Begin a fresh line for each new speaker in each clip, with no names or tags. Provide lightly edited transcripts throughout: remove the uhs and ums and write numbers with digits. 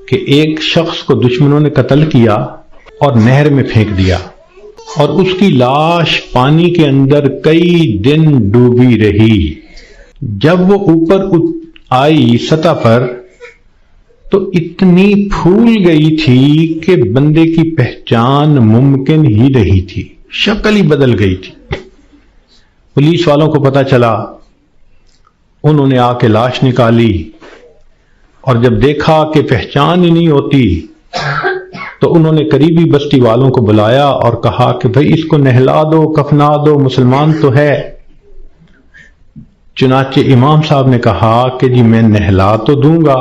کہ ایک شخص کو دشمنوں نے قتل کیا اور نہر میں پھینک دیا، اور اس کی لاش پانی کے اندر کئی دن ڈوبی رہی۔ جب وہ اوپر آئی سطح پر تو اتنی پھول گئی تھی کہ بندے کی پہچان ممکن ہی رہی تھی، شکل ہی بدل گئی تھی۔ پولیس والوں کو پتہ چلا، انہوں نے آ کے لاش نکالی، اور جب دیکھا کہ پہچان ہی نہیں ہوتی تو انہوں نے قریبی بستی والوں کو بلایا اور کہا کہ بھئی اس کو نہلا دو، کفنا دو، مسلمان تو ہے۔ چنانچہ امام صاحب نے کہا کہ جی میں نہلا تو دوں گا،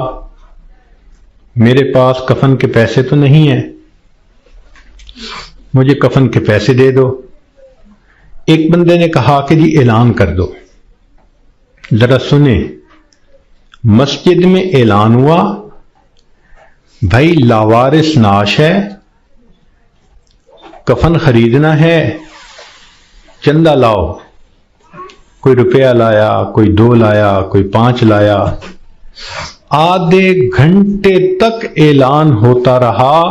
میرے پاس کفن کے پیسے تو نہیں ہیں، مجھے کفن کے پیسے دے دو۔ ایک بندے نے کہا کہ جی اعلان کر دو۔ ذرا سنیں، مسجد میں اعلان ہوا، بھائی لاوارث نعش ہے، کفن خریدنا ہے، چندہ لاؤ۔ کوئی روپیہ لایا، کوئی 2 لایا، کوئی 5 لایا۔ آدھے گھنٹے تک اعلان ہوتا رہا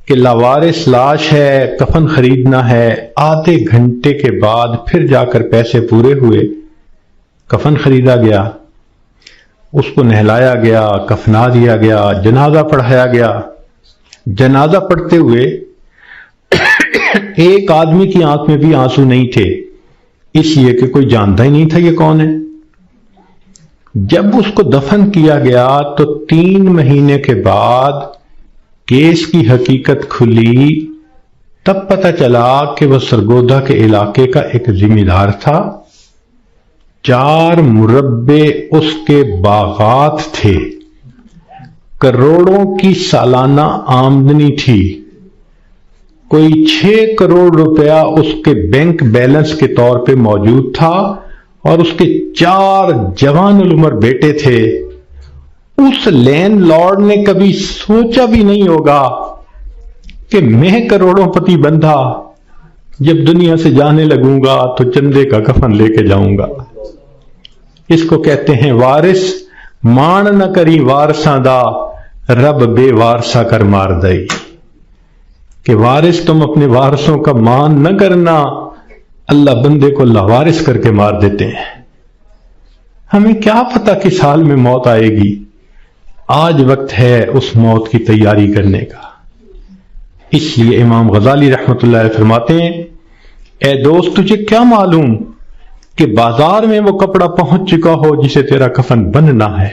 کہ لاوارث لاش ہے، کفن خریدنا ہے۔ آدھے گھنٹے کے بعد پھر جا کر پیسے پورے ہوئے، کفن خریدا گیا، اس کو نہلایا گیا، کفنا دیا گیا، جنازہ پڑھایا گیا۔ جنازہ پڑھتے ہوئے ایک آدمی کی آنکھ میں بھی آنسو نہیں تھے، اس لیے کہ کوئی جانتا ہی نہیں تھا یہ کون ہے۔ جب اس کو دفن کیا گیا تو 3 مہینے کے بعد کیس کی حقیقت کھلی، تب پتہ چلا کہ وہ سرگودا کے علاقے کا ایک ذمہ دار تھا۔ 4 مربع اس کے باغات تھے، کروڑوں کی سالانہ آمدنی تھی، کوئی 6 کروڑ روپیہ اس کے بینک بیلنس کے طور پہ موجود تھا، اور اس کے 4 جوان العمر بیٹے تھے۔ اس لینڈ لارڈ نے کبھی سوچا بھی نہیں ہوگا کہ میں کروڑوں پتی بندھا، جب دنیا سے جانے لگوں گا تو چندے کا کفن لے کے جاؤں گا۔ اس کو کہتے ہیں وارث مان نہ کری وارثاں دا، رب بے وارثا کر مار دئی، کہ وارث تم اپنے وارثوں کا مان نہ کرنا، اللہ بندے کو لاوارث کر کے مار دیتے ہیں۔ ہمیں کیا پتہ کس حال میں موت آئے گی، آج وقت ہے اس موت کی تیاری کرنے کا۔ اس لیے امام غزالی رحمۃ اللہ علیہ فرماتے ہیں، اے دوست تجھے کیا معلوم کہ بازار میں وہ کپڑا پہنچ چکا ہو جسے تیرا کفن بننا ہے،